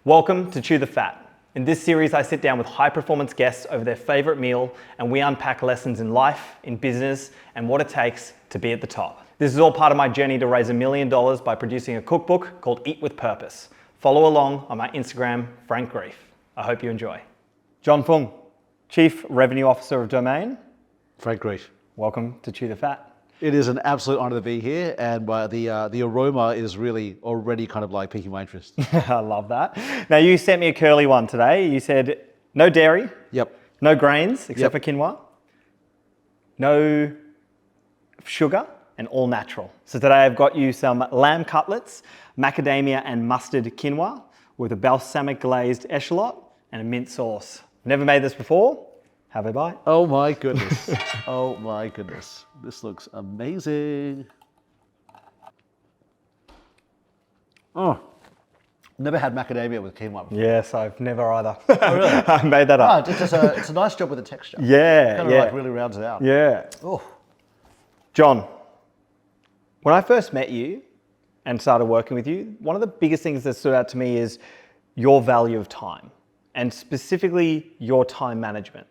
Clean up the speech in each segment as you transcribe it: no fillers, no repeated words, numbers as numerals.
Welcome to Chew the Fat. In this series, I sit down with high-performance guests over their favorite meal, and we unpack lessons in life, in business, and what it takes to be at the top. This is all part of my journey to raise $1 million by producing a cookbook called Eat with Purpose. Follow along on my Instagram, Frank Greeff. I hope you enjoy. John Fong, Chief Revenue Officer of Domain. Frank Greeff. Welcome to Chew the Fat. It is an absolute honor to be here, and the aroma is really already kind of like piquing my interest. I love that. Now, you sent me a curly one today. You said no dairy. Yep. No grains, except for quinoa. No sugar, and all natural. So today I've got you some lamb cutlets, macadamia and mustard quinoa with a balsamic glazed echalot and a mint sauce. Never made this before. Have a bite. Oh my goodness. Oh my goodness. This looks amazing. Oh, never had macadamia with quinoa before. Yes, I've never either. Oh, really? I made that up. It's a nice job with the texture. Yeah, Kind of like really rounds it out. Yeah. Oh. John, when I first met you and started working with you, one of the biggest things that stood out to me is your value of time, and specifically your time management.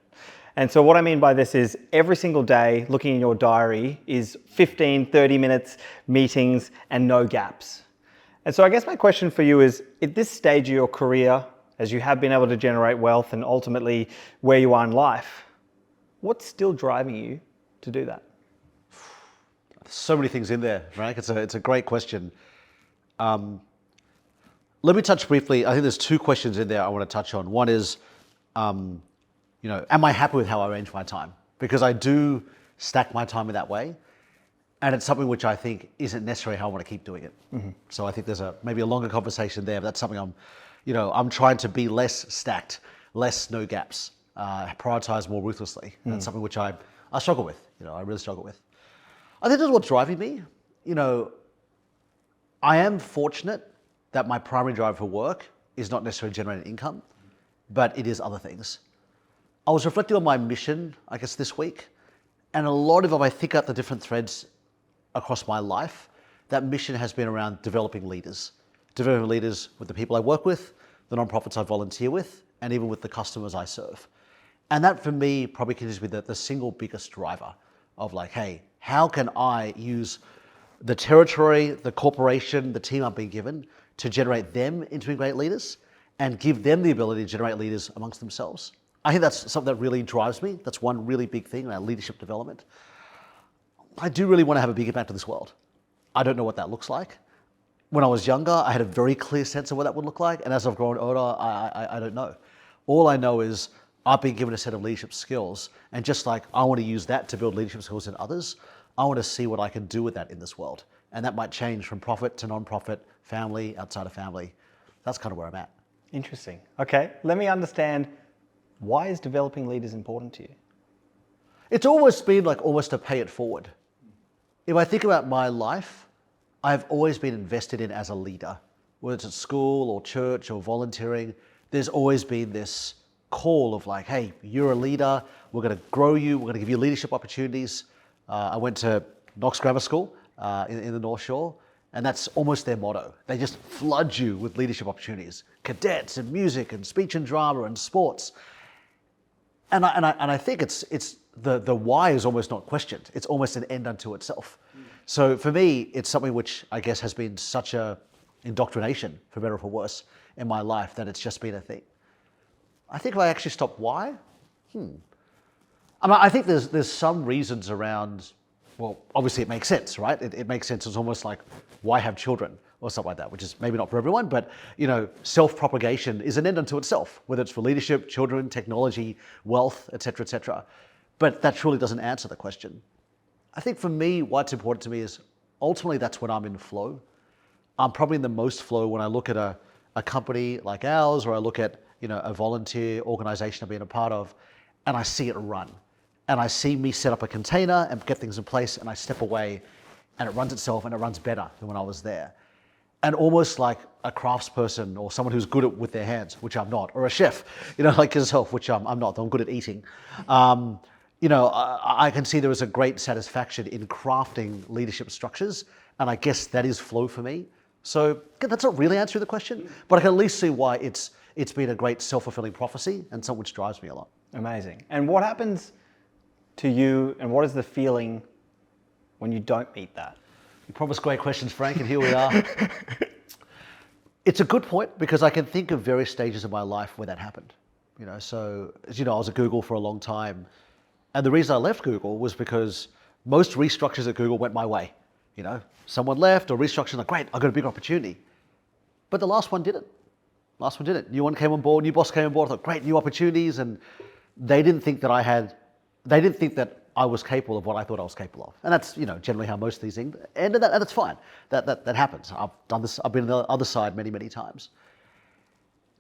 And so what I mean by this is every single day, looking in your diary, is 15, 30 minutes, meetings, and no gaps. And so I guess my question for you is, at this stage of your career, as you have been able to generate wealth and ultimately where you are in life, what's still driving you to do that? So many things in there, Frank. It's a great question. Let me touch briefly. I think there's two questions in there I want to touch on. One is, am I happy with how I arrange my time? Because I do stack my time in that way. And it's something which I think isn't necessarily how I want to keep doing it. Mm-hmm. So I think there's maybe a longer conversation there, but that's something I'm trying to be less stacked, less no gaps, prioritize more ruthlessly. Mm. That's something which I struggle with, I really struggle with. I think that's what's driving me. I am fortunate that my primary drive for work is not necessarily generating income, but it is other things. I was reflecting on my mission, I guess, this week, and a lot of it, I think out the different threads across my life, that mission has been around developing leaders with the people I work with, the nonprofits I volunteer with, and even with the customers I serve. And that for me probably continues to be the single biggest driver of like, hey, how can I use the territory, the corporation, the team I've been given to generate them into being great leaders and give them the ability to generate leaders amongst themselves? I think that's something that really drives me. That's one really big thing around leadership development. I do really want to have a big impact on this world. I don't know what that looks like. When I was younger, I had a very clear sense of what that would look like. And as I've grown older, I don't know. All I know is I've been given a set of leadership skills. And just like I want to use that to build leadership skills in others, I want to see what I can do with that in this world. And that might change from profit to non-profit, family, outside of family. That's kind of where I'm at. Interesting. Okay, let me understand, why is developing leaders important to you? It's always been like almost a pay it forward. If I think about my life, I've always been invested in as a leader. Whether it's at school or church or volunteering, there's always been this call of like, hey, you're a leader, we're going to grow you, we're going to give you leadership opportunities. I went to Knox Grammar School in the North Shore, and that's almost their motto. They just flood you with leadership opportunities, cadets and music and speech and drama and sports. And I think it's the why is almost not questioned. It's almost an end unto itself. Mm. So for me, it's something which I guess has been such a indoctrination, for better or for worse, in my life that it's just been a thing. I think if I actually stop why, I think there's some reasons around, well, obviously it makes sense, right? It makes sense. It's almost like, why have children or something like that, which is maybe not for everyone, but self-propagation is an end unto itself, whether it's for leadership, children, technology, wealth, et cetera, et cetera. But that truly doesn't answer the question. I think for me, what's important to me is ultimately that's when I'm in flow. I'm probably in the most flow when I look at a company like ours, or I look at a volunteer organization I've been a part of, and I see it run. And I see me set up a container and get things in place, and I step away and it runs itself, and it runs better than when I was there. And almost like a craftsperson or someone who's good with their hands, which I'm not, or a chef, like yourself, which I'm not, I'm good at eating. I can see there is a great satisfaction in crafting leadership structures, and I guess that is flow for me. So again, that's not really answering the question, but I can at least see why it's been a great self-fulfilling prophecy and something which drives me a lot. Amazing. And what happens to you, and what is the feeling when you don't meet that? You promised great questions, Frank, and here we are. It's a good point because I can think of various stages of my life where that happened. So as you know, I was at Google for a long time, and the reason I left Google was because most restructures at Google went my way. Someone left or restructured, like, great, I got a big opportunity. But the last one didn't. New one came on board, new boss came on board, I thought, great, new opportunities, and they didn't think that I was capable of what I thought I was capable of. And that's, generally how most of these things end, and that's fine. That happens. I've done this, I've been on the other side many, many times.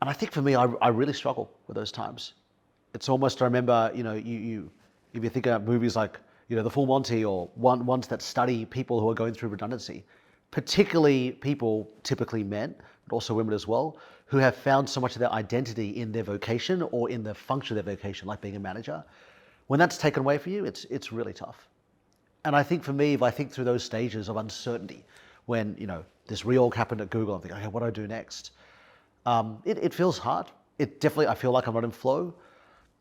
And I think for me, I really struggle with those times. It's almost, I remember, if you think about movies like, the Full Monty, or ones that study people who are going through redundancy, particularly people, typically men, but also women as well, who have found so much of their identity in their vocation or in the function of their vocation, like being a manager. When that's taken away from you, it's really tough. And I think for me, if I think through those stages of uncertainty, when this reorg happened at Google, I'm thinking, okay, what do I do next? It feels hard. I feel like I'm not in flow.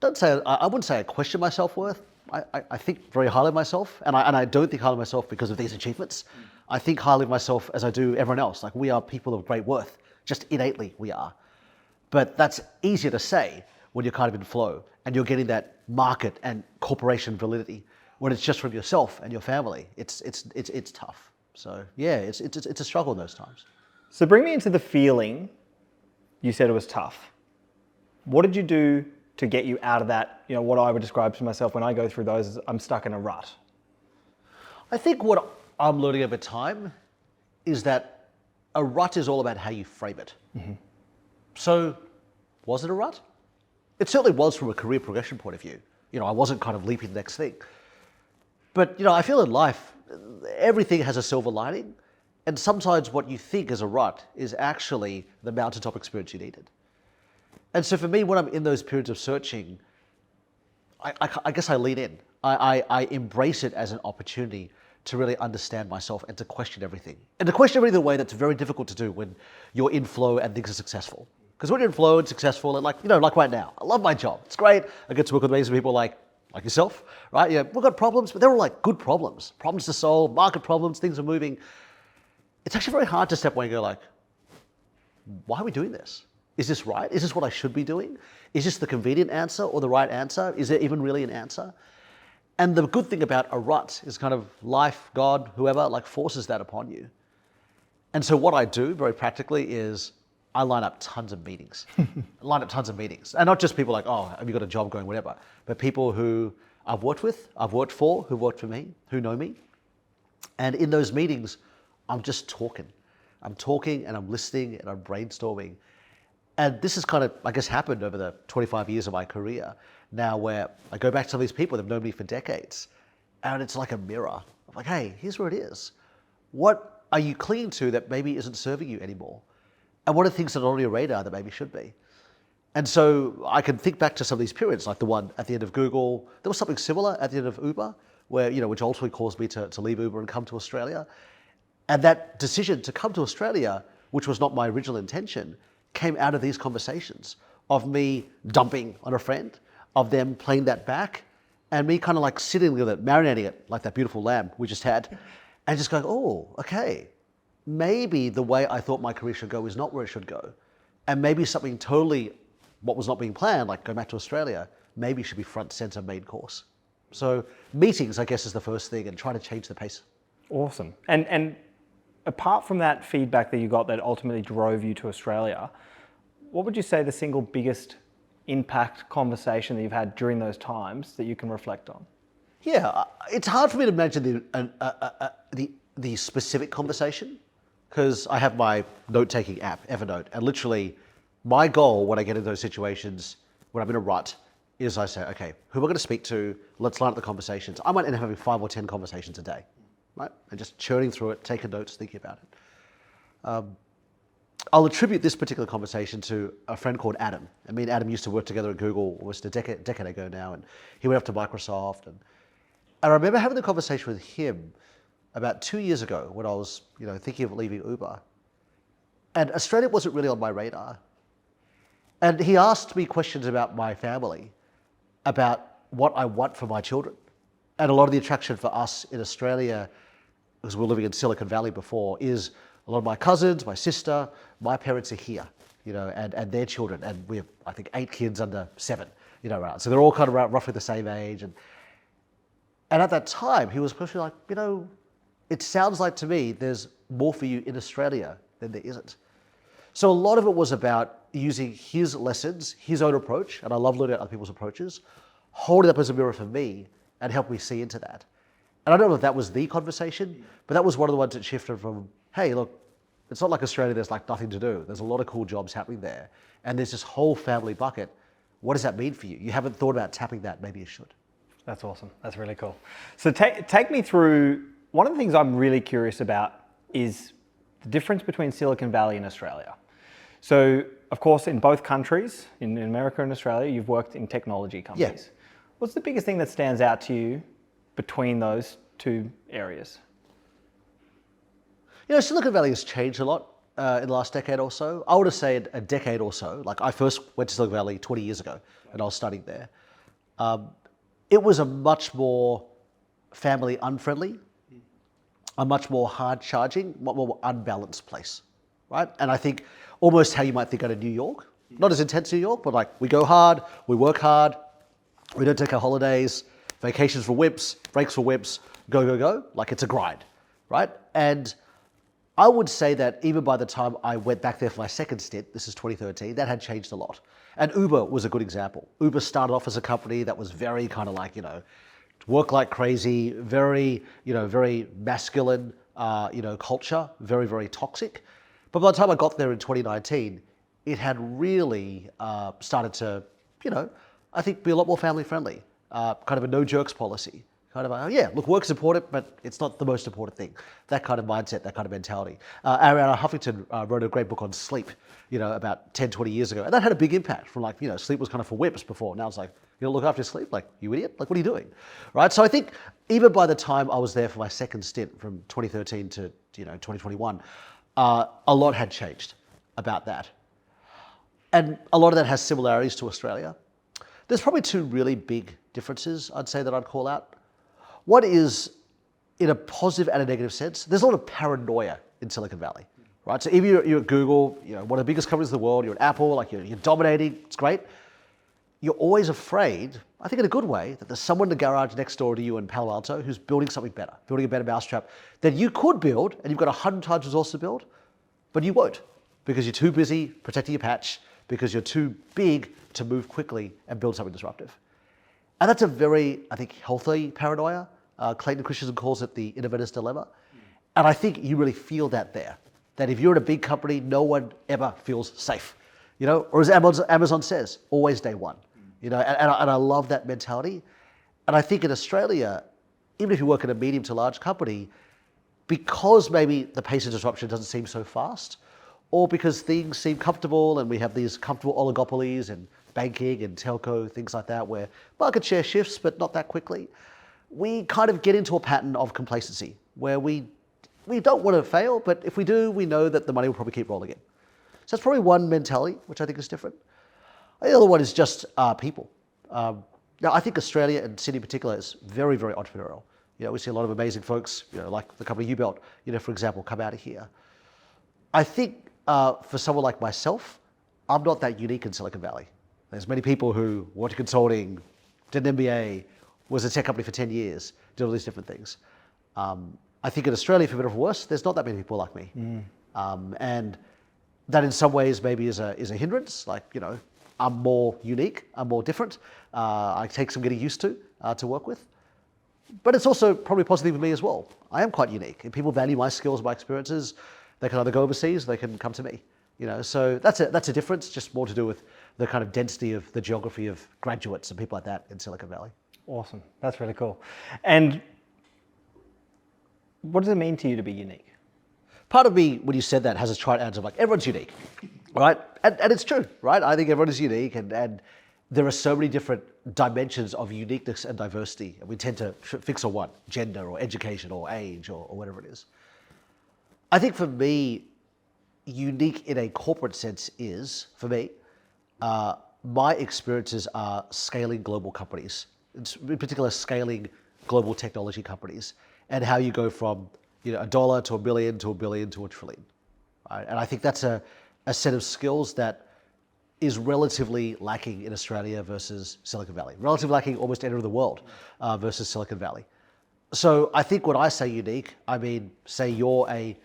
I wouldn't say I question my self-worth. I think very highly of myself, and I don't think highly of myself because of these achievements. I think highly of myself as I do everyone else. Like, we are people of great worth, just innately we are. But that's easier to say when you're kind of in flow and you're getting that market and corporation validity. When it's just from yourself and your family, it's tough. So yeah, it's a struggle in those times. So bring me into the feeling. You said it was tough. What did you do to get you out of that, what I would describe to myself when I go through those is I'm stuck in a rut? I think what I'm learning over time is that a rut is all about how you frame it. Mm-hmm. So was it a rut? It certainly was from a career progression point of view. I wasn't kind of leaping the next thing. But, I feel in life, everything has a silver lining. And sometimes what you think is a rut is actually the mountaintop experience you needed. And so for me, when I'm in those periods of searching, I guess I lean in. I embrace it as an opportunity to really understand myself and to question everything. And to question everything in a way that's very difficult to do when you're in flow and things are successful. Because when you're in flow and successful, and like right now, I love my job. It's great. I get to work with amazing people like yourself, right? Yeah, we've got problems, but they're all like good problems. Problems to solve, market problems, things are moving. It's actually very hard to step away and go like, why are we doing this? Is this right? Is this what I should be doing? Is this the convenient answer or the right answer? Is there even really an answer? And the good thing about a rut is kind of life, God, whoever, forces that upon you. And so what I do very practically is I line up tons of meetings. And not just people like, oh, have you got a job going, whatever, but people who I've worked with, I've worked for, who've worked for me, who know me. And in those meetings, I'm just talking. I'm talking and I'm listening and I'm brainstorming. And this has kind of, I guess, happened over the 25 years of my career now, where I go back to some of these people that have known me for decades, and it's like a mirror. I'm like, hey, here's where it is. What are you clinging to that maybe isn't serving you anymore? And what are things that are on your radar that maybe should be? And so I can think back to some of these periods, like the one at the end of Google. There was something similar at the end of Uber, where, which ultimately caused me to leave Uber and come to Australia. And that decision to come to Australia, which was not my original intention, came out of these conversations of me dumping on a friend, of them playing that back, and me kind of sitting with it, marinating it like that beautiful lamb we just had, and just going, oh, okay, maybe the way I thought my career should go is not where it should go. And maybe something totally, what was not being planned, like going back to Australia, maybe should be front center main course. So meetings, I guess, is the first thing, and trying to change the pace. Awesome. And apart from that feedback that you got that ultimately drove you to Australia, what would you say the single biggest impact conversation that you've had during those times that you can reflect on? Yeah, it's hard for me to imagine the specific conversation, because I have my note-taking app, Evernote, and literally my goal when I get into those situations, when I'm in a rut, is I say, okay, who am I going to speak to? Let's line up the conversations. I might end up having 5 or 10 conversations a day, right? And just churning through it, taking notes, thinking about it. I'll attribute this particular conversation to a friend called Adam. And me and Adam used to work together at Google almost a decade ago now, and he went up to Microsoft. And I remember having the conversation with him about 2 years ago when I was, thinking of leaving Uber. And Australia wasn't really on my radar. And he asked me questions about my family, about what I want for my children. And a lot of the attraction for us in Australia, because we were living in Silicon Valley before, is a lot of my cousins, my sister, my parents are here, and their children. And we have, I think, 8 kids under 7, right? So they're all kind of around roughly the same age. And at that time, he was pushing like, it sounds like to me there's more for you in Australia than there isn't. So a lot of it was about using his lessons, his own approach, and I love learning other people's approaches, holding up as a mirror for me and help me see into that. And I don't know if that was the conversation, but that was one of the ones that shifted from, hey, look, it's not like Australia, there's like nothing to do. There's a lot of cool jobs happening there. And there's this whole family bucket. What does that mean for you? You haven't thought about tapping that, maybe you should. That's awesome. That's really cool. So take me through, one of the things I'm really curious about is the difference between Silicon Valley and Australia. So, of course, in both countries, in America and Australia, you've worked in technology companies. Yeah. What's the biggest thing that stands out to you between those two areas? Silicon Valley has changed a lot in the last decade or so. I would have said a decade or so. Like I first went to Silicon Valley 20 years ago and I was studying there. It was a much more family unfriendly, a much more hard charging, much more unbalanced place, right? And I think almost how you might think out of New York, not as intense New York, but like we go hard, we work hard, we don't take our holidays, vacations for whips, breaks for whips, go, go, go. Like it's a grind, right? And I would say that even by the time I went back there for my second stint, this is 2013, that had changed a lot. And Uber was a good example. Uber started off as a company that was very kind of like, work like crazy, very, very masculine, culture, very, very toxic. But by the time I got there in 2019, it had really started to, I think be a lot more family friendly, kind of a no jerks policy. Kind of, yeah, look, work's important, but it's not the most important thing. That kind of mindset, that kind of mentality. Arianna Huffington wrote a great book on sleep, about 10, 20 years ago. And that had a big impact from like, sleep was kind of for whips before. Now it's like, look after your sleep? Like, you idiot? Like, what are you doing? Right? So I think even by the time I was there for my second stint from 2013 to, 2021, a lot had changed about that. And a lot of that has similarities to Australia. There's probably 2 really big differences, I'd say, that I'd call out. One is, in a positive and a negative sense, there's a lot of paranoia in Silicon Valley, right? So if you're at Google, one of the biggest companies in the world, you're at Apple, like you're dominating, it's great. You're always afraid, I think in a good way, that there's someone in the garage next door to you in Palo Alto who's building something better, building a better mousetrap that you could build, and you've got 100 times resources to build, but you won't, because you're too busy protecting your patch, because you're too big to move quickly and build something disruptive. And that's a very, I think, healthy paranoia. Clayton Christensen calls it the innovator's dilemma. And I think you really feel that there. That if you're in a big company, no one ever feels safe. Or as Amazon says, always day one. And I love that mentality. And I think in Australia, even if you work in a medium to large company, because maybe the pace of disruption doesn't seem so fast, or because things seem comfortable and we have these comfortable oligopolies and banking and telco, things like that, where market share shifts, but not that quickly, we kind of get into a pattern of complacency where we don't want to fail, but if we do, we know that the money will probably keep rolling in. So that's probably one mentality, which I think is different. The other one is just people. Now, I think Australia and Sydney in particular is very, very entrepreneurial. We see a lot of amazing folks, like the company you built, for example, come out of here. I think for someone like myself, I'm not that unique in Silicon Valley. There's many people who went to consulting, did an MBA, was a tech company for 10 years, did all these different things. I think in Australia, for better or for worse, there's not that many people like me. And that in some ways maybe is a hindrance. Like, I'm more unique, I'm more different. I take some getting used to work with. But it's also probably positive for me as well. I am quite unique. If people value my skills, my experiences, they can either go overseas, they can come to me. So that's a difference, just more to do with the kind of density of the geography of graduates and people like that in Silicon Valley. Awesome. That's really cool. And what does it mean to you to be unique? Part of me, when you said that, has a trite answer of like, everyone's unique, right? And it's true, right? I think everyone is unique and there are so many different dimensions of uniqueness and diversity. And we tend to fix on one, gender or education or age or whatever it is. I think for me, unique in a corporate sense is, for me, my experiences are scaling global companies, in particular scaling global technology companies, and how you go from $1 to $1 billion to $1 billion to $1 trillion. Right? And I think that's a set of skills that is relatively lacking in Australia versus Silicon Valley, relatively lacking almost anywhere in the world versus Silicon Valley. So I think when I say unique, I mean, say you're a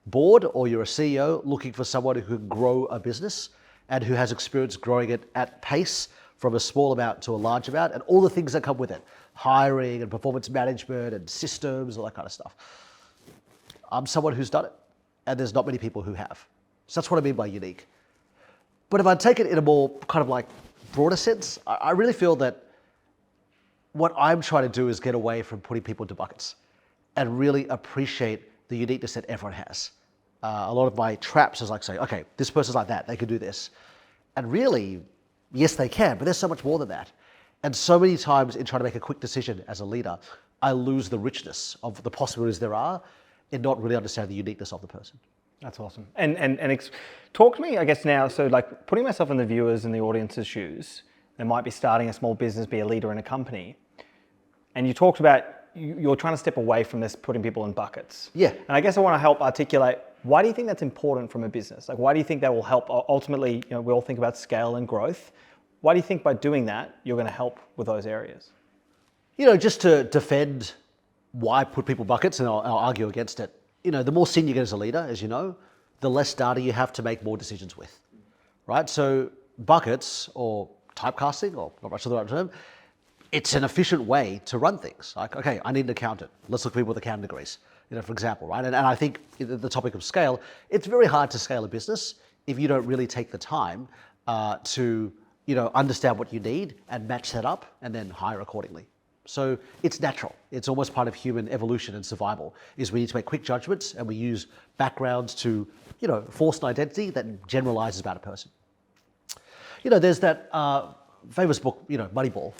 board or you're a CEO looking for someone who can grow a business and who has experience growing it at pace from a small amount to a large amount and all the things that come with it, hiring and performance management and systems, all that kind of stuff. I'm someone who's done it, and there's not many people who have. So that's what I mean by unique. But if I take it in a more kind of like broader sense, I really feel that what I'm trying to do is get away from putting people into buckets and really appreciate the uniqueness that everyone has. A lot of my traps is like saying, okay, this person's like that, they can do this. And really, yes, they can, but there's so much more than that. And so many times in trying to make a quick decision as a leader, I lose the richness of the possibilities there are in not really understanding the uniqueness of the person. That's awesome. And talk to me, I guess now, so like putting myself in the viewers and the audience's shoes, they might be starting a small business, be a leader in a company. And you talked about you're trying to step away from this putting people in buckets. Yeah. And I guess I want to help articulate, why do you think that's important from a business? Like, why do you think that will help? Ultimately, we all think about scale and growth. Why do you think by doing that, you're going to help with those areas? Just to defend why put people in buckets, and I'll argue against it. The more senior you get as a leader, as you know, the less data you have to make more decisions with, right? So buckets or typecasting, or not much of the right term, it's an efficient way to run things. Like, okay, I need an accountant. Let's look at people with accounting degrees, for example, right? And I think the topic of scale, it's very hard to scale a business if you don't really take the time to understand what you need and match that up and then hire accordingly. So it's natural. It's almost part of human evolution and survival, is we need to make quick judgments and we use backgrounds to, force an identity that generalizes about a person. There's that famous book, Moneyball.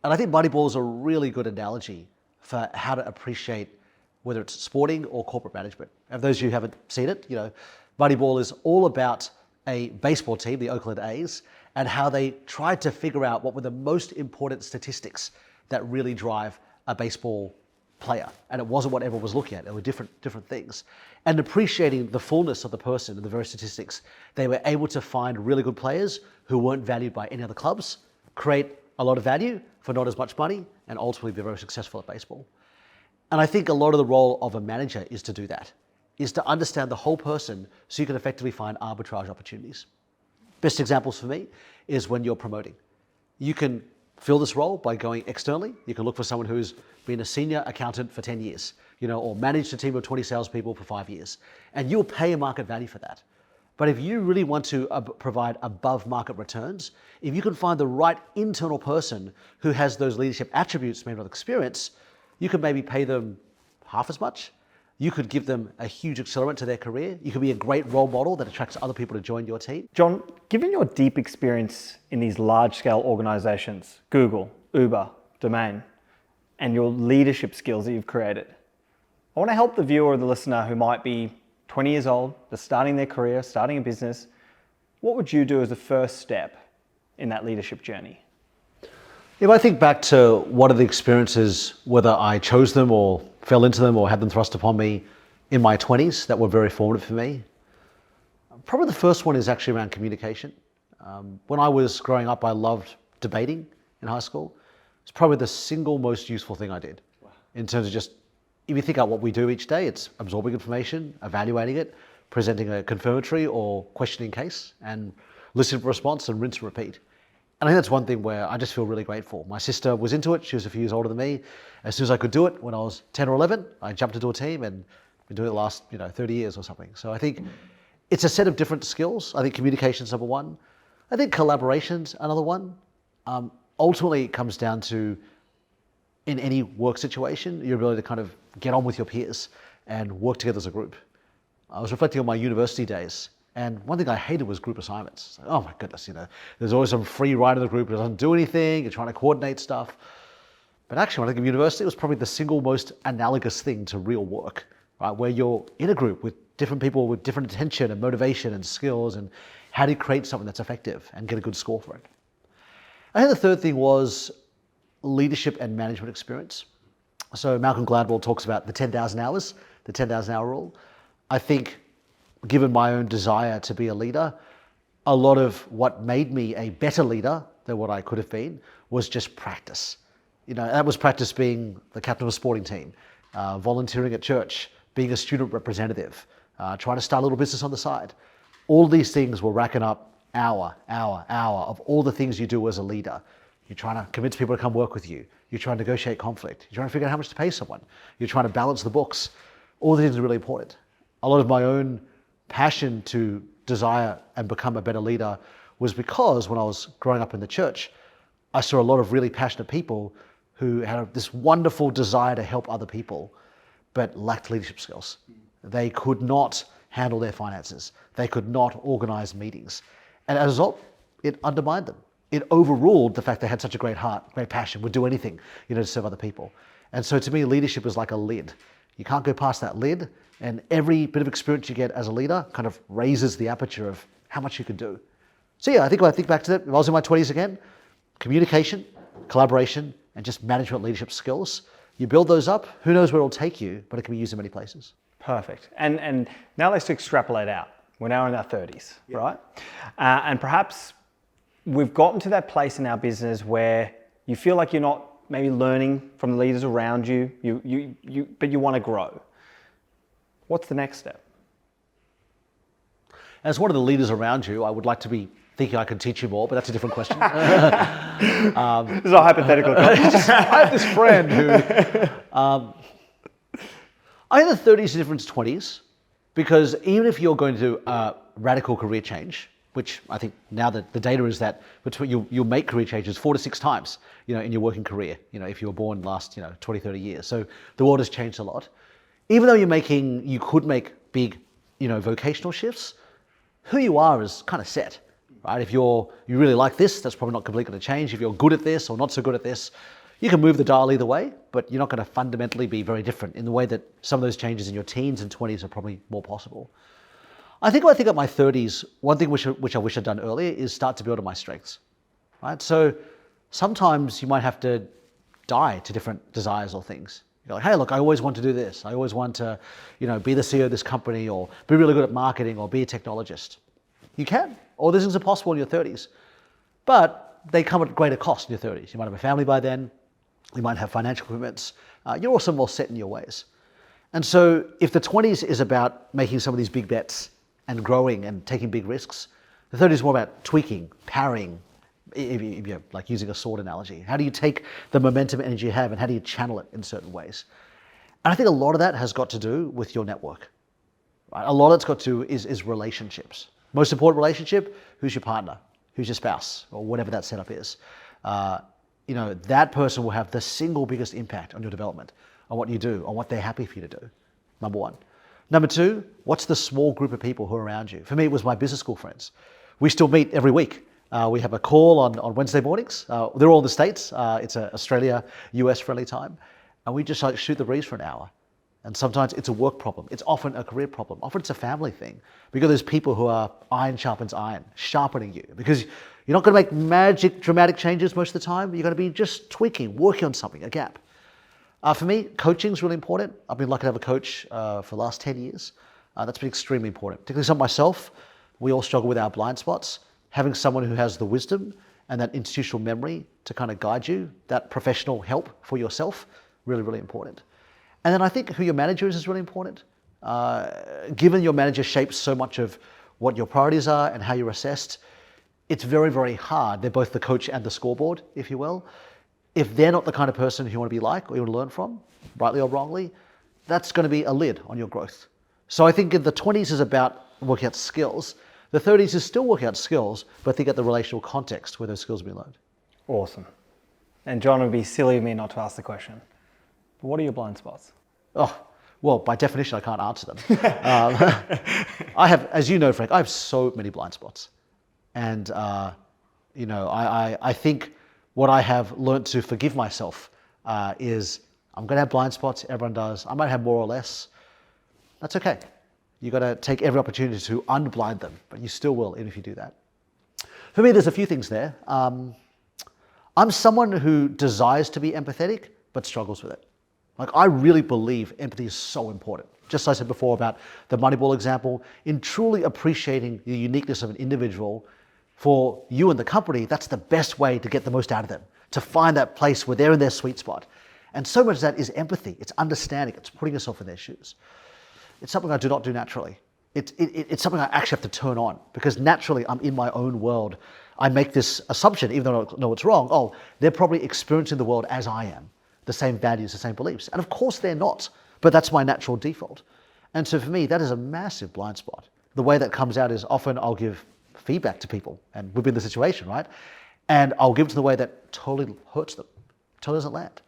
And I think Moneyball is a really good analogy for how to appreciate whether it's sporting or corporate management. And for those of you who haven't seen it, Moneyball is all about a baseball team, the Oakland A's, and how they tried to figure out what were the most important statistics that really drive a baseball player. And it wasn't what everyone was looking at. It were different things. And appreciating the fullness of the person and the various statistics, they were able to find really good players who weren't valued by any other clubs, create a lot of value for not as much money, and ultimately be very successful at baseball. And I think a lot of the role of a manager is to do that, is to understand the whole person so you can effectively find arbitrage opportunities. Best examples for me is when you're promoting. You can fill this role by going externally. You can look for someone who's been a senior accountant for 10 years, or managed a team of 20 salespeople for 5 years. And you'll pay a market value for that. But if you really want to provide above market returns, if you can find the right internal person who has those leadership attributes, maybe not experience, you could maybe pay them half as much. You could give them a huge accelerant to their career. You could be a great role model that attracts other people to join your team. John, given your deep experience in these large-scale organizations, Google, Uber, Domain, and your leadership skills that you've created, I want to help the viewer or the listener who might be 20 years old, they're starting their career, starting a business. What would you do as a first step in that leadership journey? If I think back to one of the experiences, whether I chose them or fell into them or had them thrust upon me in my 20s that were very formative for me, probably the first one is actually around communication. When I was growing up, I loved debating in high school. It's probably the single most useful thing I did in terms of just, if you think about what we do each day, it's absorbing information, evaluating it, presenting a confirmatory or questioning case, and listening for response and rinse and repeat. And I think that's one thing where I just feel really grateful. My sister was into it. She was a few years older than me. As soon as I could do it when I was 10 or 11, I jumped into a team and been doing it the last 30 years or something. So I think it's a set of different skills. I think communication's number one. I think collaboration's another one. Ultimately, it comes down to, in any work situation, your ability to kind of get on with your peers and work together as a group. I was reflecting on my university days, and one thing I hated was group assignments. Like, oh my goodness, there's always some free rider in the group who doesn't do anything, you're trying to coordinate stuff. But actually, when I think of university, it was probably the single most analogous thing to real work, right? Where you're in a group with different people with different attention and motivation and skills, and how do you create something that's effective and get a good score for it? I think the third thing was leadership and management experience. So Malcolm Gladwell talks about the 10,000 hours, the 10,000 hour rule. I think given my own desire to be a leader, a lot of what made me a better leader than what I could have been was just practice. That was practice being the captain of a sporting team, volunteering at church, being a student representative, trying to start a little business on the side. All these things were racking up hour of all the things you do as a leader. You're trying to convince people to come work with you. You're trying to negotiate conflict. You're trying to figure out how much to pay someone. You're trying to balance the books. All these things are really important. A lot of my own passion to desire and become a better leader was because when I was growing up in the church, I saw a lot of really passionate people who had this wonderful desire to help other people, but lacked leadership skills. They could not handle their finances. They could not organize meetings. And as a result, it undermined them. It overruled the fact they had such a great heart, great passion, would do anything, to serve other people. And so to me, leadership is like a lid. You can't go past that lid, and every bit of experience you get as a leader kind of raises the aperture of how much you can do. So yeah, I think when I think back to that, if I was in my 20s again, communication, collaboration, and just management leadership skills, you build those up, who knows where it'll take you, but it can be used in many places. Perfect. And now let's extrapolate out. We're now in our 30s, right? And perhaps we've gotten to that place in our business where you feel like you're not maybe learning from the leaders around you, but you want to grow. What's the next step? As one of the leaders around you, I would like to be thinking I can teach you more, but that's a different question. This is a hypothetical question. I have this friend who, I think the 30s is different to 20s, because even if you're going to do a radical career change, which I think now that the data is that between you'll make career changes 4 to 6 times, in your working career, if you were born last, 20, 30 years. So the world has changed a lot. Even though you could make big, vocational shifts, who you are is kind of set, right? If you really like this, that's probably not completely going to change. If you're good at this or not so good at this, you can move the dial either way, but you're not going to fundamentally be very different in the way that some of those changes in your teens and 20s are probably more possible. I think when I think of my 30s, one thing which I wish I'd done earlier is start to build on my strengths, right? So sometimes you might have to die to different desires or things. You're like, hey, look, I always want to do this. I always want to, be the CEO of this company, or be really good at marketing, or be a technologist. You can. All these things are possible in your 30s, but they come at greater cost in your 30s. You might have a family by then. You might have financial commitments. You're also more set in your ways. And so if the 20s is about making some of these big bets and growing and taking big risks, the 30s is more about tweaking, parrying, if you're like using a sword analogy. How do you take the momentum and energy you have, and how do you channel it in certain ways? And I think a lot of that has got to do with your network. Right? A lot of it's got to do is relationships. Most important relationship, who's your partner? Who's your spouse? Or whatever that setup is. That person will have the single biggest impact on your development, on what you do, on what they're happy for you to do. Number one. Number two, what's the small group of people who are around you? For me, it was my business school friends. We still meet every week. We have a call on Wednesday mornings. They're all in the States. It's an Australia, US friendly time. And we just shoot the breeze for an hour. And sometimes it's a work problem. It's often a career problem. Often it's a family thing. Because there's people who are iron sharpens iron, sharpening you. Because you're not going to make magic, dramatic changes most of the time. You're going to be just tweaking, working on something, a gap. For me, coaching is really important. I've been lucky to have a coach for the last 10 years. That's been extremely important. Particularly some myself, we all struggle with our blind spots. Having someone who has the wisdom and that institutional memory to kind of guide you, that professional help for yourself, really, really important. And then I think who your manager is really important. Given your manager shapes so much of what your priorities are and how you're assessed, it's very, very hard. They're both the coach and the scoreboard, if you will. If they're not the kind of person who you want to be like or you want to learn from, rightly or wrongly, that's going to be a lid on your growth. So I think in the 20s is about working out skills. The 30s is still working out skills, but think at the relational context where those skills will be learned. Awesome. And John, it would be silly of me not to ask the question. But what are your blind spots? Oh, well, by definition, I can't answer them. I have, as you know, Frank, I have so many blind spots. And, I think what I have learned to forgive myself is I'm going to have blind spots. Everyone does. I might have more or less. That's okay. You got to take every opportunity to unblind them, but you still will, even if you do that. For me, there's a few things there. I'm someone who desires to be empathetic, but struggles with it. Like, I really believe empathy is so important. Just as I said before about the Moneyball example, in truly appreciating the uniqueness of an individual, for you and the company, that's the best way to get the most out of them, to find that place where they're in their sweet spot. And so much of that is empathy. It's understanding. It's putting yourself in their shoes. It's something I do not do naturally. It's something I actually have to turn on, because naturally I'm in my own world. I make this assumption, even though I know it's wrong, oh, they're probably experiencing the world as I am, the same values, the same beliefs. And of course they're not, but that's my natural default. And so for me, that is a massive blind spot. The way that comes out is often I'll give feedback to people, and we've been in the situation, right? And I'll give it to the way that totally hurts them, totally doesn't land.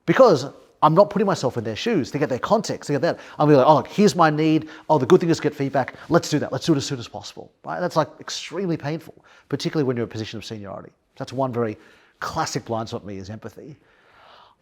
Because I'm not putting myself in their shoes to get their context, to get that. I'm like, oh, look, here's my need. Oh, the good thing is get feedback. Let's do that. Let's do it as soon as possible, right? That's like extremely painful, particularly when you're in a position of seniority. That's one very classic blind spot for me, is empathy.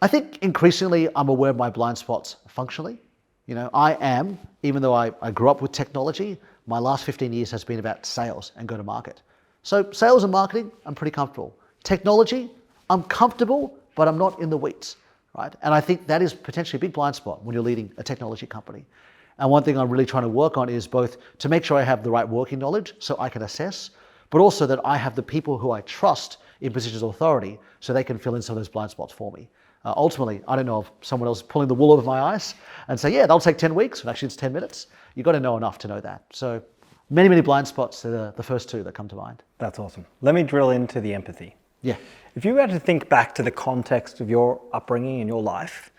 I think increasingly I'm aware of my blind spots functionally. You know, I am, even though I grew up with technology, my last 15 years has been about sales and go to market. So sales and marketing, I'm pretty comfortable. Technology, I'm comfortable, but I'm not in the weeds. Right? And I think that is potentially a big blind spot when you're leading a technology company. And one thing I'm really trying to work on is both to make sure I have the right working knowledge so I can assess, but also that I have the people who I trust in positions of authority so they can fill in some of those blind spots for me. Ultimately, I don't know if someone else pulling the wool over my eyes and say, yeah, that'll take 10 weeks, but actually it's 10 minutes. You've got to know enough to know that. So many, many blind spots. They're the first two that come to mind. That's awesome. Let me drill into the empathy. Yeah. If you were to think back to the context of your upbringing and your life,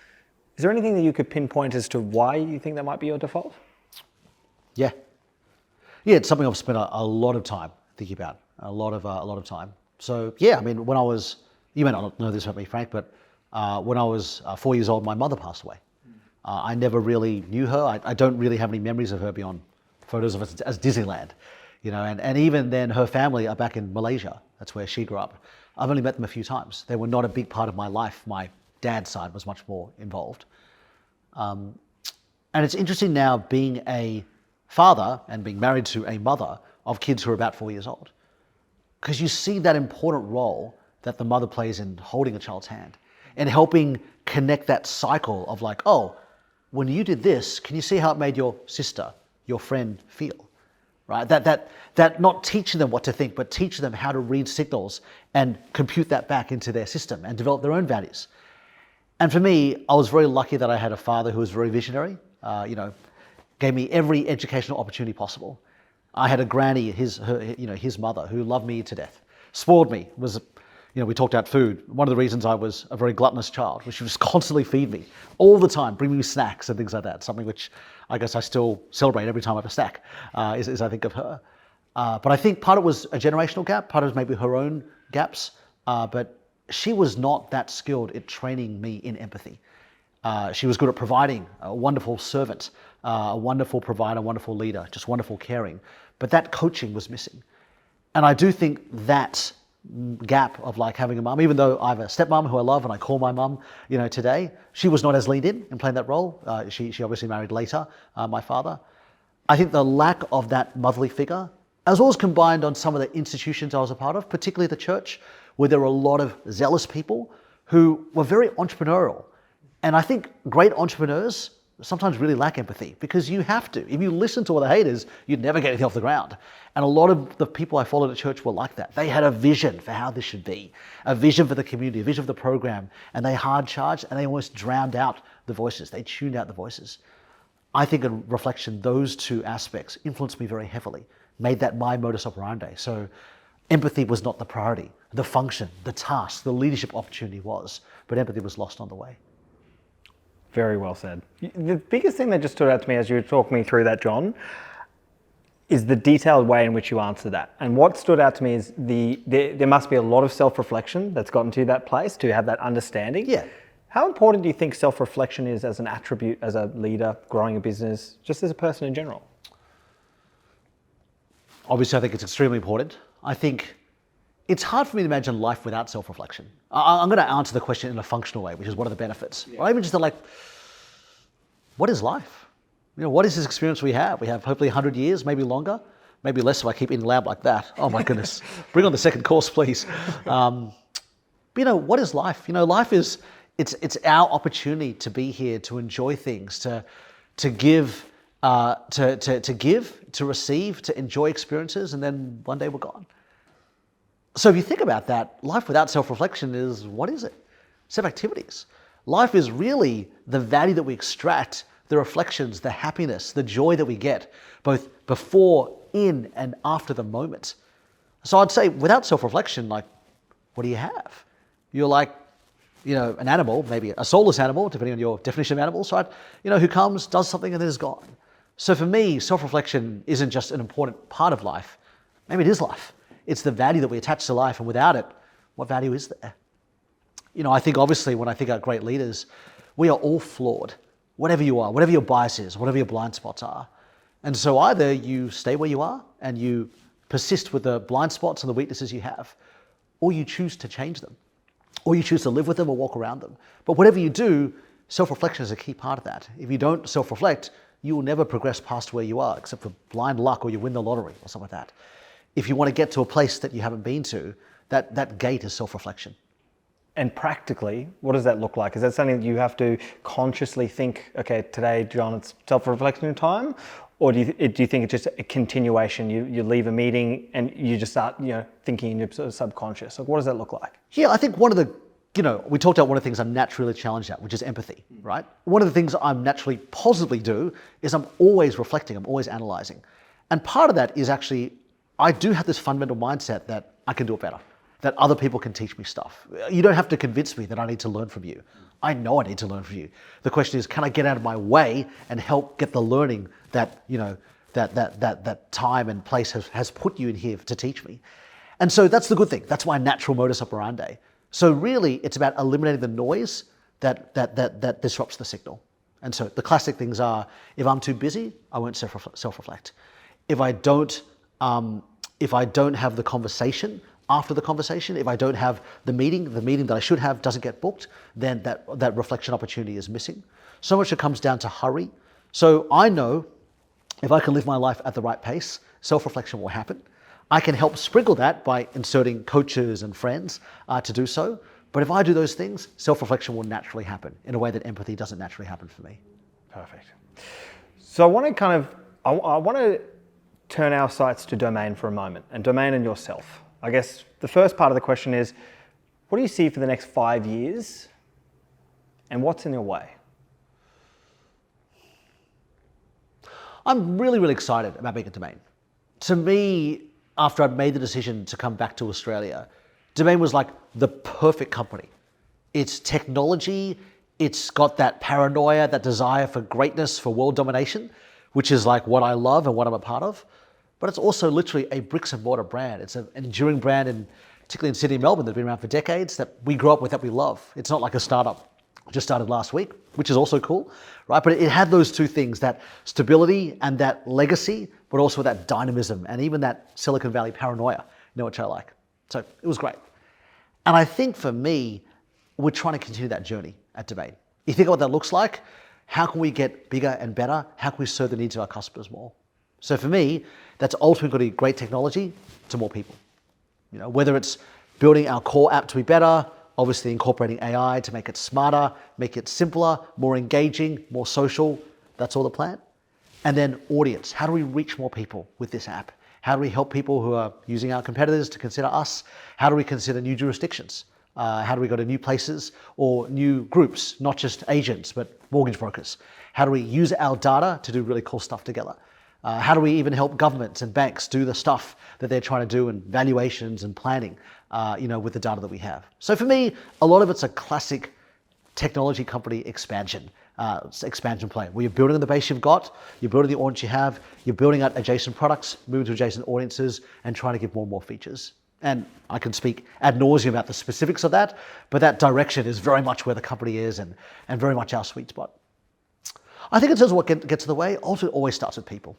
is there anything that you could pinpoint as to why you think that might be your default? Yeah. Yeah, it's something I've spent a lot of time thinking about, a lot of time. So yeah, I mean, when I was, you may not know this about me, Frank, but when I was 4 years old, my mother passed away. I never really knew her. I don't really have any memories of her beyond photos of us as Disneyland, you know, and even then her family are back in Malaysia. That's where she grew up. I've only met them a few times. They were not a big part of my life. My dad's side was much more involved. And it's interesting now being a father and being married to a mother of kids who are about 4 years old, because you see that important role that the mother plays in holding a child's hand and helping connect that cycle of like, oh, when you did this, can you see how it made your sister, your friend feel? Right? That not teaching them what to think, but teaching them how to read signals and compute that back into their system and develop their own values. And for me, I was very lucky that I had a father who was very visionary, gave me every educational opportunity possible. I had a granny, his mother, who loved me to death, spoiled me, we talked about food. One of the reasons I was a very gluttonous child was she was constantly feed me all the time, bring me snacks and things like that, something which I guess I still celebrate every time I have a snack, is I think of her. But I think part of it was a generational gap, part of it was maybe her own gaps, but she was not that skilled at training me in empathy. She was good at providing, a wonderful servant, a wonderful provider, a wonderful leader, just wonderful caring. But that coaching was missing. And I do think that gap of like having a mum, even though I have a stepmom who I love and I call my mum, today, she was not as leaned in playing that role. She obviously married later, my father. I think the lack of that motherly figure, as well as combined on some of the institutions I was a part of, particularly the church, where there were a lot of zealous people who were very entrepreneurial. And I think great entrepreneurs sometimes really lack empathy, because you have to. If you listen to all the haters, you'd never get anything off the ground. And a lot of the people I followed at church were like that. They had a vision for how this should be, a vision for the community, a vision for the program, and they hard charged and they almost drowned out the voices. They tuned out the voices. I think in reflection, those two aspects influenced me very heavily, made that my modus operandi. So empathy was not the priority. The function, the task, the leadership opportunity was, but empathy was lost on the way. Very well said. The biggest thing that just stood out to me as you were talking me through that, John, is the detailed way in which you answer that. And what stood out to me is there must be a lot of self-reflection that's gotten to that place to have that understanding. Yeah. How important do you think self-reflection is as an attribute, as a leader, growing a business, just as a person in general? Obviously, I think it's extremely important. I think it's hard for me to imagine life without self-reflection. I'm going to answer the question in a functional way, which is what are the benefits? Yeah. Or even just what is life? What is this experience we have? We have hopefully 100 years, maybe longer, maybe less if I keep eating loud like that. Oh my goodness. Bring on the second course, please. But what is life? Life is, it's our opportunity to be here, to enjoy things, to give, to receive, to enjoy experiences, and then one day we're gone. So if you think about that, life without self-reflection is, what is it? Self-activities. Life is really the value that we extract, the reflections, the happiness, the joy that we get, both before, in, and after the moment. So I'd say without self-reflection, what do you have? You're like, an animal, maybe a soulless animal, depending on your definition of animals, right? Who comes, does something, and then is gone. So for me, self-reflection isn't just an important part of life. Maybe it is life. It's the value that we attach to life, and without it, what value is there? I think obviously when I think about great leaders, we are all flawed. Whatever you are, whatever your bias is, whatever your blind spots are. And so either you stay where you are and you persist with the blind spots and the weaknesses you have, or you choose to change them, or you choose to live with them or walk around them. But whatever you do, self-reflection is a key part of that. If you don't self-reflect, you will never progress past where you are, except for blind luck or you win the lottery or something like that. If you want to get to a place that you haven't been to, that gate is self-reflection. And practically, what does that look like? Is that something that you have to consciously think, okay, today, John, it's self-reflection time? Or do you think it's just a continuation? You leave a meeting and you just start, thinking in your sort of subconscious. What does that look like? Yeah, I think one of the, we talked about one of the things I'm naturally challenged at, which is empathy, right? One of the things I'm naturally positively do is I'm always reflecting, I'm always analyzing. And part of that is actually, I do have this fundamental mindset that I can do it better, that other people can teach me stuff. You don't have to convince me that I need to learn from you. I know I need to learn from you. The question is, can I get out of my way and help get the learning that, that time and place has put you in here to teach me? And so that's the good thing. That's my natural modus operandi. So really, it's about eliminating the noise that disrupts the signal. And so the classic things are, if I'm too busy, I won't self-reflect. If I don't have the conversation, after the conversation, if I don't have the meeting that I should have doesn't get booked, then that reflection opportunity is missing. So much it comes down to hurry. So I know if I can live my life at the right pace, self-reflection will happen. I can help sprinkle that by inserting coaches and friends to do so. But if I do those things, self-reflection will naturally happen in a way that empathy doesn't naturally happen for me. Perfect. So I want to turn our sights to domain for a moment, and domain and yourself. I guess the first part of the question is, what do you see for the next 5 years and what's in your way? I'm really, really excited about being at Domain. To me, after I'd made the decision to come back to Australia, Domain was like the perfect company. It's technology, it's got that paranoia, that desire for greatness, for world domination, which is like what I love and what I'm a part of. But it's also literally a bricks and mortar brand. It's an enduring brand, particularly in Sydney and Melbourne, that's been around for decades, that we grew up with, that we love. It's not like a startup just started last week, which is also cool, right? But it had those two things, that stability and that legacy, but also that dynamism and even that Silicon Valley paranoia, which I like. So it was great. And I think for me, we're trying to continue that journey at Domain. You think of what that looks like, how can we get bigger and better? How can we serve the needs of our customers more? So for me, that's ultimately great technology to more people. Whether it's building our core app to be better, obviously incorporating AI to make it smarter, make it simpler, more engaging, more social, that's all the plan. And then audience, how do we reach more people with this app? How do we help people who are using our competitors to consider us? How do we consider new jurisdictions? How do we go to new places or new groups, not just agents, but mortgage brokers? How do we use our data to do really cool stuff together? How do we even help governments and banks do the stuff that they're trying to do in valuations and planning, with the data that we have? So for me, a lot of it's a classic technology company expansion play, where you're building on the base you've got, you're building the audience you have, you're building out adjacent products, moving to adjacent audiences, and trying to give more and more features. And I can speak ad nauseum about the specifics of that, but that direction is very much where the company is and very much our sweet spot. I think in terms of what gets in the way, also it always starts with people.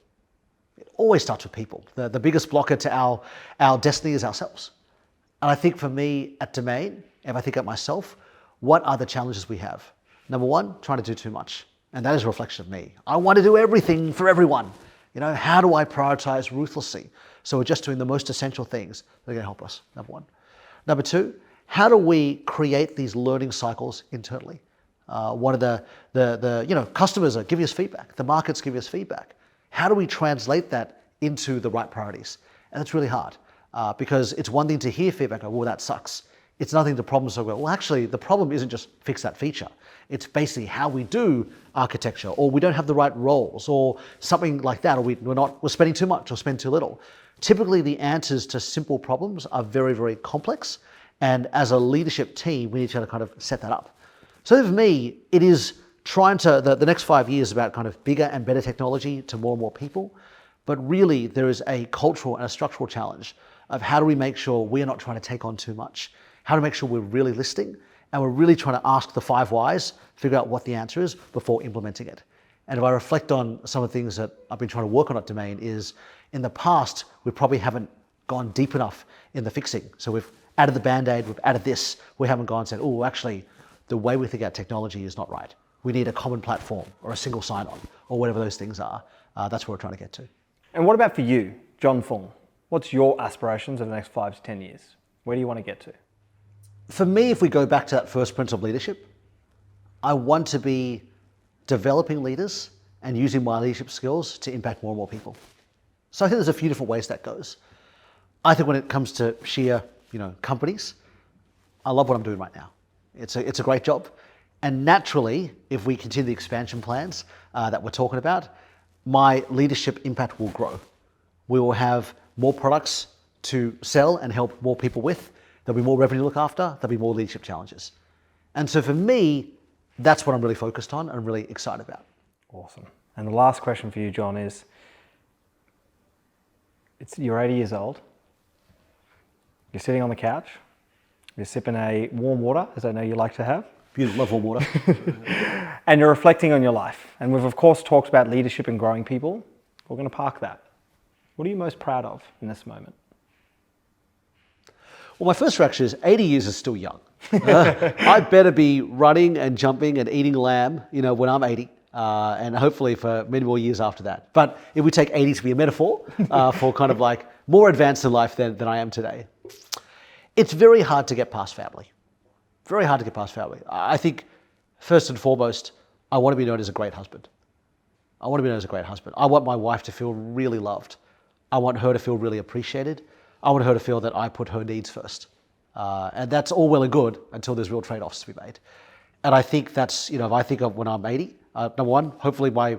It always starts with people. The biggest blocker to our destiny is ourselves. And I think for me at Domain, if I think of myself, what are the challenges we have? Number one, trying to do too much. And that is a reflection of me. I want to do everything for everyone. How do I prioritize ruthlessly? So we're just doing the most essential things that are going to help us, number one. Number two, how do we create these learning cycles internally? One of the customers are giving us feedback. The market's giving us feedback. How do we translate that into the right priorities? And it's really hard because it's one thing to hear feedback, well, that sucks. It's nothing to problem solve. Well, actually, the problem isn't just fix that feature. It's basically how we do architecture, or we don't have the right roles, or something like that, or we're spending too much or spend too little. Typically, the answers to simple problems are very, very complex. And as a leadership team, we need to kind of set that up. So for me, it is trying to, the next 5 years is about kind of bigger and better technology to more and more people. But really, there is a cultural and a structural challenge of how do we make sure we're not trying to take on too much, how to make sure we're really listening, and we're really trying to ask the 5 whys, figure out what the answer is before implementing it. And if I reflect on some of the things that I've been trying to work on at Domain is, in the past, we probably haven't gone deep enough in the fixing. So we've added the Band-Aid, we've added this, we haven't gone and said, oh, actually, the way we think about technology is not right. We need a common platform or a single sign-on or whatever those things are. That's where we're trying to get to. And what about for you, John Fong? What's your aspirations over the next 5 to 10 years? Where do you want to get to? For me, if we go back to that first principle of leadership, I want to be developing leaders and using my leadership skills to impact more and more people. So I think there's a few different ways that goes. I think when it comes to sheer, companies, I love what I'm doing right now. It's a great job. And naturally, if we continue the expansion plans that we're talking about, my leadership impact will grow. We will have more products to sell and help more people with. There'll be more revenue to look after. There'll be more leadership challenges. And so for me, that's what I'm really focused on and really excited about. Awesome. And the last question for you, John, is you're 80 years old. You're sitting on the couch. You're sipping a warm water, as I know you like to have. Beautiful, love warm water. And you're reflecting on your life. And we've, of course, talked about leadership and growing people. We're going to park that. What are you most proud of in this moment? Well, my first reaction is 80 years is still young. I better be running and jumping and eating lamb, when I'm 80, and hopefully for many more years after that. But if we take 80 to be a metaphor for kind of like more advanced in life than I am today, it's very hard to get past family. Very hard to get past family. I think first and foremost, I want to be known as a great husband. I want to be known as a great husband. I want my wife to feel really loved. I want her to feel really appreciated. I want her to feel that I put her needs first. And that's all well and good until there's real trade-offs to be made. And I think that's, if I think of when I'm 80, number one, hopefully my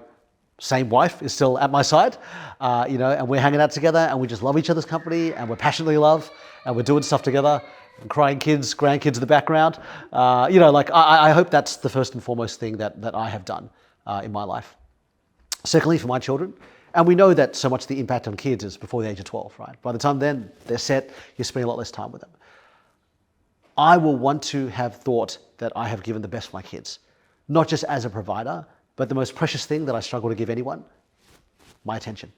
same wife is still at my side, and we're hanging out together and we just love each other's company and we're passionately in love and we're doing stuff together, and crying kids, grandkids in the background. I hope that's the first and foremost thing that I have done in my life. Secondly, for my children, and we know that so much of the impact on kids is before the age of 12, right? By the time then they're set, you're spending a lot less time with them. I will want to have thought that I have given the best for my kids, not just as a provider, but the most precious thing that I struggle to give anyone, my attention.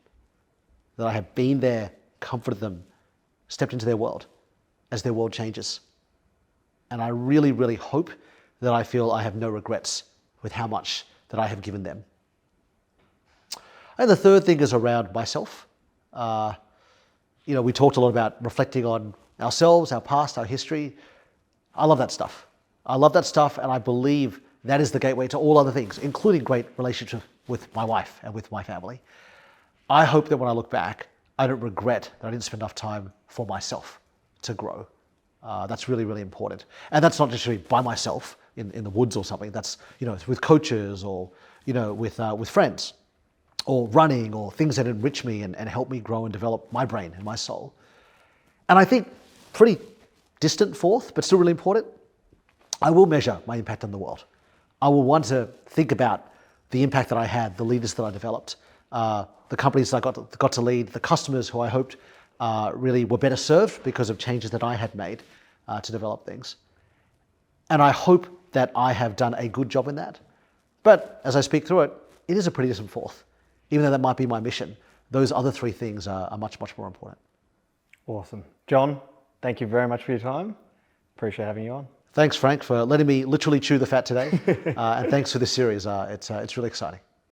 That I have been there, comforted them, stepped into their world as their world changes. And I really, really hope that I feel I have no regrets with how much that I have given them. And the third thing is around myself. We talked a lot about reflecting on ourselves, our past, our history. I love that stuff. And I believe that is the gateway to all other things, including great relationships with my wife and with my family. I hope that when I look back, I don't regret that I didn't spend enough time for myself to grow. That's really, really important. And that's not just really by myself in the woods or something. That's, with coaches or, with friends, or running, or things that enrich me and help me grow and develop my brain and my soul. And I think pretty distant fourth, but still really important, I will measure my impact on the world. I will want to think about the impact that I had, the leaders that I developed, the companies that I got to lead, the customers who I hoped really were better served because of changes that I had made to develop things. And I hope that I have done a good job in that. But as I speak through it, it is a pretty distant fourth. Even though that might be my mission, those other three things are much, much more important. Awesome. John, thank you very much for your time. Appreciate having you on. Thanks, Frank, for letting me literally chew the fat today. And thanks for this series. It's really exciting.